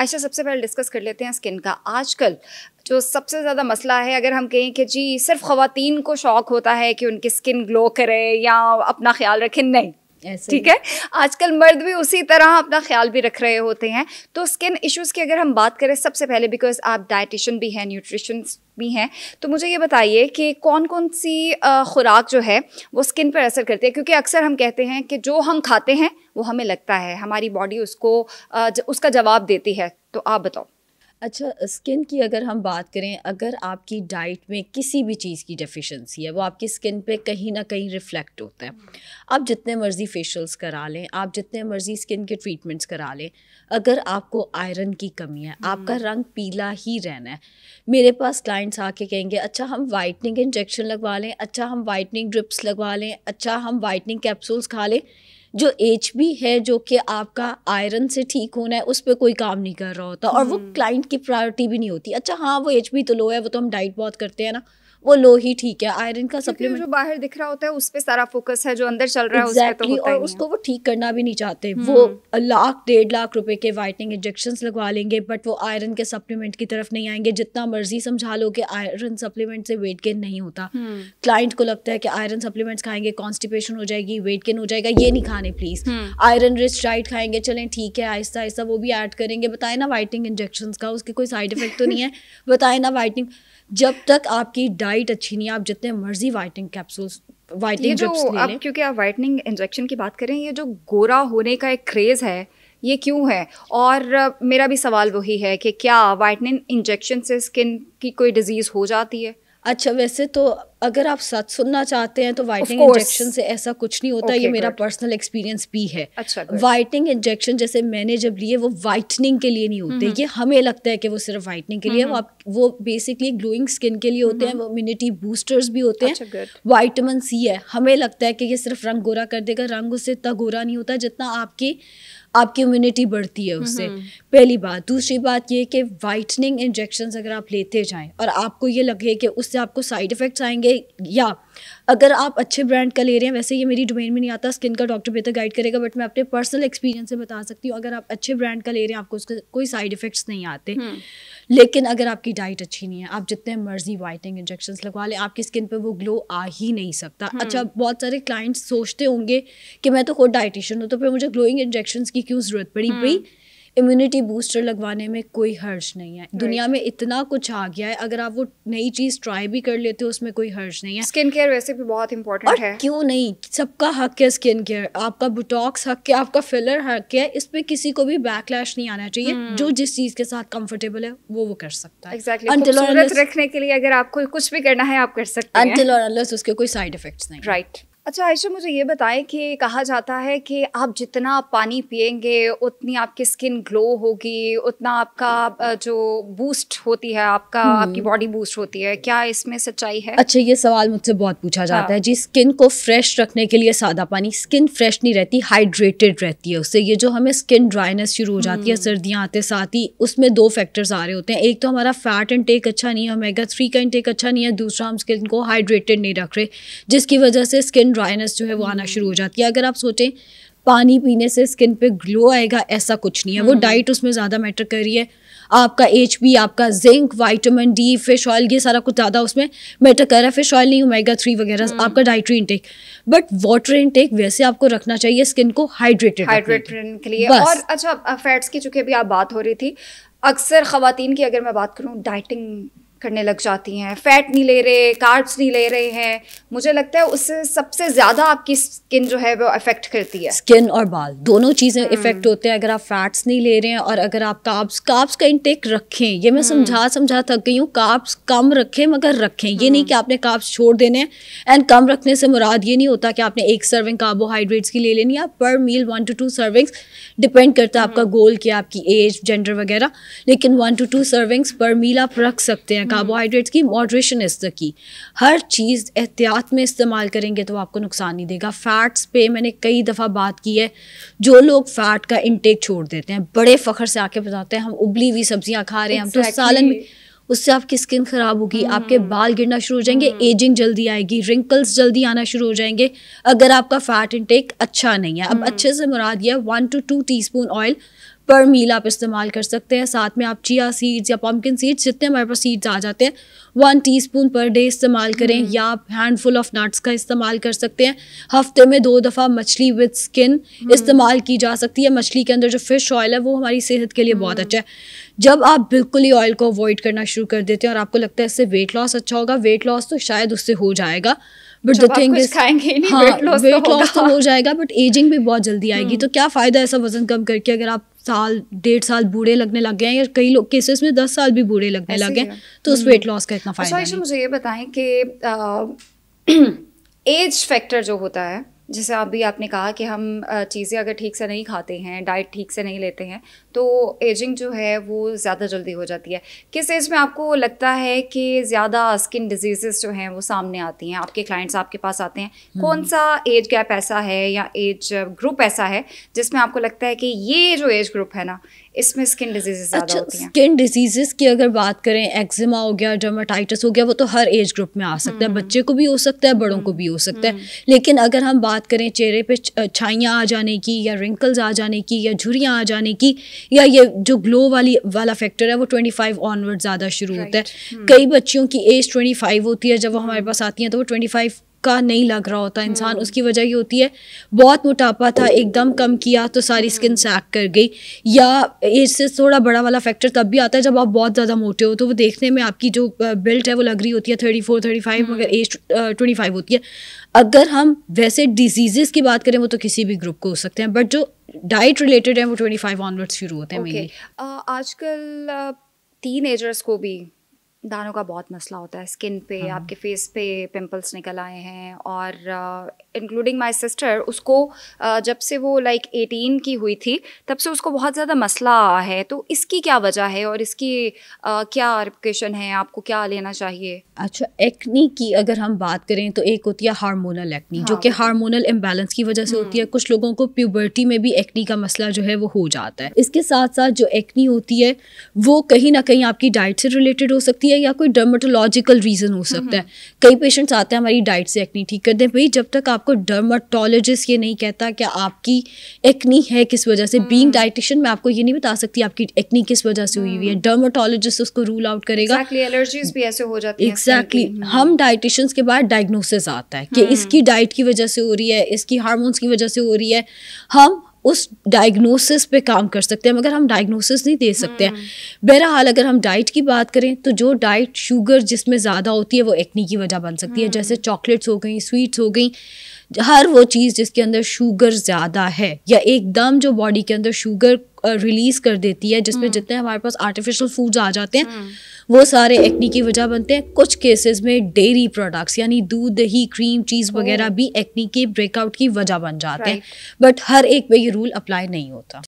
अच्छा, सबसे पहले डिस्कस कर लेते हैं स्किन का। आजकल जो सबसे ज़्यादा मसला है, अगर हम कहें कि जी सिर्फ ख़वातीन को शौक होता है कि उनकी स्किन ग्लो करे या अपना ख्याल रखें, नहीं, ठीक है, आजकल मर्द भी उसी तरह अपना ख्याल भी रख रहे होते हैं। तो स्किन इश्यूज़ की अगर हम बात करें, सबसे पहले बिकॉज आप डाइटिशियन भी हैं, न्यूट्रिशनिस्ट भी हैं, तो मुझे ये बताइए कि कौन कौन सी खुराक जो है वो स्किन पर असर करती है? क्योंकि अक्सर हम कहते हैं कि जो हम खाते हैं वो हमें लगता है, हमारी बॉडी उसको उसका जवाब देती है। तो आप बताओ। अच्छा, स्किन की अगर हम बात करें, अगर आपकी डाइट में किसी भी चीज़ की डेफिशिएंसी है वो आपकी स्किन पे कहीं ना कहीं रिफ्लेक्ट होता है। आप जितने मर्ज़ी फेशियल्स करा लें, आप जितने मर्ज़ी स्किन के ट्रीटमेंट्स करा लें, अगर आपको आयरन की कमी है, आपका रंग पीला ही रहना है। मेरे पास क्लाइंट्स आके कहेंगे अच्छा हम वाइटनिंग इंजेक्शन लगवा लें, अच्छा हम वाइटनिंग ड्रिप्स लगवा लें, अच्छा हम वाइटनिंग कैप्सूल्स खा लें, जो HB है जो कि आपका आयरन से ठीक होना है उस पर कोई काम नहीं कर रहा होता, और वो क्लाइंट की प्रायोरिटी भी नहीं होती। अच्छा हाँ, वो HB तो लो है, वो तो हम डाइट बहुत करते हैं ना, वो लो ही ठीक है। आयरन का सप्लीमेंट जो बाहर दिख रहा होता है उस पे सारा फोकस है, जो अंदर चल रहा है exactly, उस पे तो होता और ही नहीं उसको वो ठीक करना भी नहीं चाहते। वो लाख 1.5 लाख रुपए के वाइटनिंग इंजेक्शंस लगवा लेंगे, बट वो आयरन के सप्लीमेंट की तरफ नहीं आएंगे। जितना मर्जी समझा लो कि आयरन सप्लीमेंट से वेट गेन नहीं होता, क्लाइंट को लगता है कि आयरन सप्लीमेंट्स खाएंगे कॉन्स्टिपेशन हो जाएगी, वेट गेन हो जाएगा, ये नहीं खाने प्लीज। आयरन रिच डाइट खाएंगे, चलें ठीक है, आहिस्ता आहिस्ता वो भी ऐड करेंगे। बताए ना वाइटनिंग इंजेक्शंस का उसके कोई साइड इफेक्ट तो नहीं है, बताए ना वाइटनिंग। जब तक आपकी डाइट अच्छी नहीं है, आप जितने मर्जी वाइटनिंग कैप्सूल्स, वाइटनिंग ड्रिप्स ले लें। क्योंकि आप वाइटनिंग इंजेक्शन की बात करें, ये जो गोरा होने का एक क्रेज़ है, ये क्यों है? और मेरा भी सवाल वही है कि क्या वाइटनिंग इंजेक्शन से स्किन की कोई डिजीज़ हो जाती है? अच्छा, वैसे तो अगर आप सच सुनना चाहते हैं तो वाइटनिंग इंजेक्शन से ऐसा कुछ नहीं होता। ये मेरा पर्सनल एक्सपीरियंस भी है। अच्छा, वाइटनिंग इंजेक्शन जैसे मैंने जब लिए, वो वाइटनिंग के लिए नहीं होते। ये हमें लगता है कि वो सिर्फ वाइटनिंग के लिए, वो बेसिकली ग्लोइंग स्किन के लिए होते हैं, वो इम्यूनिटी बूस्टर्स भी होते हैं। विटामिन C है, हमें लगता है कि ये सिर्फ रंग गोरा कर देगा, रंग उससे इतना गोरा नहीं होता जितना आपकी इम्यूनिटी बढ़ती है उससे। पहली बात। दूसरी बात ये कि वाइटनिंग इंजेक्शंस अगर आप लेते जाएं और आपको ये लगे कि उससे आपको साइड इफ़ेक्ट्स आएंगे, या अगर आप अच्छे ब्रांड का ले रहे हैं, वैसे ये मेरी डोमेन में नहीं आता, स्किन का डॉक्टर बेहतर गाइड करेगा, बट मैं अपने पर्सनल एक्सपीरियंस से बता सकती हूँ, अगर आप अच्छे ब्रांड का ले रहे हैं आपको उसके कोई साइड इफ़ेक्ट्स नहीं आते। लेकिन अगर आपकी डाइट अच्छी नहीं है, आप जितने मर्जी वाइटनिंग इंजेक्शंस लगवा लें, आपकी स्किन पे वो ग्लो आ ही नहीं सकता। अच्छा, बहुत सारे क्लाइंट्स सोचते होंगे कि मैं तो खुद डाइटिशियन हूँ, तो फिर मुझे ग्लोइंग इंजेक्शंस की क्यों ज़रूरत पड़ी? भाई, इम्यूनिटी बूस्टर लगवाने में कोई हर्ज नहीं है। दुनिया में इतना कुछ आ गया है, अगर आप वो नई चीज़ ट्राई भी कर लेते हो उसमें कोई हर्ज नहीं है। स्किन केयर वैसे भी बहुत इंपॉर्टेंट है। क्यों नहीं, सबका हक है स्किन केयर। आपका बोटॉक्स हक है, आपका फिलर हक है, इस पे किसी को भी बैकलैश नहीं आना चाहिए। जो जिस चीज़ के साथ कंफर्टेबल है वो कर सकता है। खूबसूरत रखने के लिए अगर आपको कुछ भी करना है आप कर सकते हैं, अनटिल और अनलेस उसके कोई साइड इफेक्ट्स नहीं। राइट। अच्छा आयशा, मुझे ये बताएं कि कहा जाता है कि आप जितना पानी पिएंगे उतनी आपकी स्किन ग्लो होगी, उतना आपका जो बूस्ट होती है, आपकी बॉडी बूस्ट होती है। क्या इसमें सच्चाई है? अच्छा, ये सवाल मुझसे बहुत पूछा जाता है जी। स्किन को फ्रेश रखने के लिए सादा पानी, स्किन फ्रेश नहीं रहती, हाइड्रेटेड रहती है उससे। ये जो हमें स्किन ड्राइनेस शुरू हो जाती है सर्दियाँ आते साथ ही, उसमें 2 फैक्टर्स आ रहे होते हैं। एक तो हमारा फैट इंटेक अच्छा नहीं है, omega-3 का इंटेक अच्छा नहीं है, दूसरा हम स्किन को हाइड्रेटेड नहीं रख रहे, जिसकी वजह से स्किन ड्राइनेस जो है वो आना शुरू हो जाती है। अगर आप सोचें पानी पीने से स्किन पे ग्लो आएगा, ऐसा कुछ नहीं है। वो डाइट उसमें ज़्यादा मैटर कर रही है। आपका HB, आपका zinc, vitamin D, fish oil, ये सारा कुछ ज़्यादा उसमें मैटर कर रहा है। फिश ऑयल नहीं, omega-3 वगैरह, आपका dietary intake. But water intake वैसे आपको रखना चाहिए स्किन को हाइड्रेटेड के लिए। और अच्छा, फैट्स की चूंकि अभी आप बात हो रही थी, अक्सर ख़वातीन की अगर मैं बात करूँ, डाइटिंग करने लग जाती हैं, फैट नहीं ले रहे, कार्ब्स नहीं ले रहे हैं, मुझे लगता है उससे सबसे ज़्यादा आपकी स्किन जो है वो अफेक्ट करती है। स्किन और बाल दोनों चीज़ें इफेक्ट होते हैं अगर आप फैट्स नहीं ले रहे हैं, और अगर आप कार्ब्स का इंटेक रखें। ये मैं समझा थक गई हूँ, कार्ब्स कम रखें मगर रखें। ये नहीं कि आपने कार्ब्स छोड़ देने हैं। एंड कम रखने से मुराद ये नहीं होता कि आपने 1 सर्विंग कार्बोहाइड्रेट्स की ले लेनी है। पर मील 1 to 2 सर्विंग्स, डिपेंड करता है आपका गोल क्या, आपकी एज, जेंडर वगैरह, लेकिन 1 to 2 सर्विंग्स पर मील आप रख सकते हैं। कार्बोहाइड्रेट्स की मॉडरेशन इज द की। हर चीज़ एहतियात में इस्तेमाल करेंगे तो आपको नुकसान नहीं देगा। फैट्स पे मैंने कई दफ़ा बात की है, जो लोग फैट का इंटेक छोड़ देते हैं बड़े फ़ख्र से आके बताते हैं हम उबली हुई सब्जियां खा रहे हैं, हम तो सालन में, उससे आपकी स्किन ख़राब होगी, आपके बाल गिरना शुरू हो जाएंगे, एजिंग जल्दी आएगी, रिंकल्स जल्दी आना शुरू हो जाएंगे अगर आपका फैट इंटेक अच्छा नहीं है। अब अच्छे से मुराद यह 1 to 2 टीस्पून ऑयल पर मील आप इस्तेमाल कर सकते हैं। साथ में आप चिया सीड्स या पम्पकिन सीड्स, जितने हमारे पास सीड्स आ जाते हैं, 1 टीस्पून पर डे इस्तेमाल करें, या आप हैंडफुल ऑफ नट्स का इस्तेमाल कर सकते हैं। हफ्ते में 2 दफ़ा मछली विद स्किन इस्तेमाल की जा सकती है। मछली के अंदर जो फिश ऑयल है वो हमारी सेहत के लिए बहुत अच्छा है। जब आप बिल्कुल ही ऑयल को अवॉइड करना शुरू कर देते हैं और आपको लगता है इससे वेट लॉस अच्छा होगा, वेट लॉस तो शायद उससे हो जाएगा, but the thing is weight loss तो हो जाएगा, बट एजिंग भी बहुत जल्दी आएगी। तो क्या फ़ायदा ऐसा वजन कम करके, अगर आप साल 1.5 साल बूढ़े लगने लग गए हैं, या कई लोग केसेस में 10 साल भी बूढ़े लगने लग गए, तो उस वेट लॉस का इतना फायदा नहीं। मुझे ये बताएं कि एज फैक्टर जो होता है, जैसे अभी आपने कहा कि हम चीज़ें अगर ठीक से नहीं खाते हैं, डाइट ठीक से नहीं लेते हैं, तो एजिंग जो है वो ज़्यादा जल्दी हो जाती है। किस एज में आपको लगता है कि ज़्यादा स्किन डिजीज़ेस जो हैं वो सामने आती हैं, आपके क्लाइंट्स आपके पास आते हैं? कौन सा एज गैप ऐसा है या एज ग्रुप ऐसा है जिसमें आपको लगता है कि ये जो एज ग्रुप है ना, इसमें स्किन डिजीजेस ज़्यादा होती हैं? स्किन डिजीजेस की अगर बात करें, एक्जिमा हो गया, डर्माटाइटिस हो गया, वो तो हर एज ग्रुप में आ सकता है। बच्चे को भी हो सकता है, बड़ों को भी हो सकता है। लेकिन अगर हम बात करें चेहरे पे छाइयाँ आ जाने की, या रिंकल्स आ जाने की, या झुर्रियाँ आ जाने की, या ये जो ग्लो वाला फैक्टर है वो 25 ऑनवर्ड ज़्यादा शुरू होता है। कई बच्चियों की एज 25 होती है, जब वो हमारे पास आती हैं तो वो 25 का नहीं लग रहा होता इंसान। उसकी वजह ये होती है बहुत मोटापा था, एकदम कम किया तो सारी स्किन सैग कर गई, या एज से थोड़ा बड़ा वाला फैक्टर तब भी आता है जब आप बहुत ज़्यादा मोटे हो, तो वो देखने में आपकी जो बिल्ट है वो लग रही होती है 34-35, मगर एज 25 होती है। अगर हम वैसे डिजीज़ की बात करें, वो तो किसी भी ग्रुप को हो सकते हैं, बट जो डाइट रिलेटेड है वो 25 ऑनवर्ड्स शुरू होते हैं मेनली। आजकल टीनेजर्स को भी दानों का बहुत मसला होता है स्किन पे। आपके फेस पे पिंपल्स निकल आए हैं, और इंक्लूडिंग माय सिस्टर, उसको जब से वो लाइक 18 की हुई थी तब से उसको बहुत ज़्यादा मसला है। तो इसकी क्या वजह है और इसकी क्या रिप्लिकेशन है, आपको क्या लेना चाहिए? अच्छा, एक्नी की अगर हम बात करें तो एक होती है हार्मोनल एक्नी, जो कि हार्मोनल इम्बैलेंस की वजह से होती है। कुछ लोगों को प्यूबर्टी में भी एक्नी का मसला जो है वो हो जाता है। इसके साथ साथ जो एक्नी होती है वो कहीं ना कहीं आपकी डाइट से रिलेटेड हो सकती है, या कोई डर्माटोलॉजिकल रीज़न हो सकता है। कई पेशेंट्स आते हैं हमारी डाइट से एक्नी ठीक कर दें। भाई, जब तक आपको डर्माटोलॉजिस्ट ये नहीं कहता कि आपकी एक्नी है किस वजह से, बीइंग डाइटिशियन मैं आपको ये नहीं बता सकती आपकी एक्नी किस वजह से हुई हुई है। डर्माटोलॉजिस्ट उसको रूल आउट करेगा। एलर्जीज भी ऐसे हो जाती हैं। एग्जैक्टली। हम डाइटिशियंस के बाद डायग्नोसिस आता है कि इसकी डाइट की वजह से हो रही है, इसकी हार्मोन्स की वजह से हो रही है। हम उस डायग्नोसिस पे काम कर सकते हैं, मगर हम डायग्नोसिस नहीं दे सकते हैं। बहरहाल अगर हम डाइट की बात करें तो जो डाइट शुगर जिसमें ज़्यादा होती है वो एक्नी की वजह बन सकती है। जैसे चॉकलेट्स हो गई, स्वीट्स हो गई, हर वो चीज़ जिसके अंदर शुगर ज़्यादा है, या एकदम जो बॉडी के अंदर शुगर रिलीज़ कर देती है, जिसमें जितने हमारे पास आर्टिफिशियल फूड्स आ जाते हैं वो सारे एक्नी की वजह बनते हैं। कुछ केसेस में डेयरी प्रोडक्ट्स यानी दूध, दही, क्रीम, चीज़ वगैरह भी एक्नी के ब्रेकआउट की वजह बन जाते हैं, बट हर एक पे ये रूल अप्लाई नहीं होता।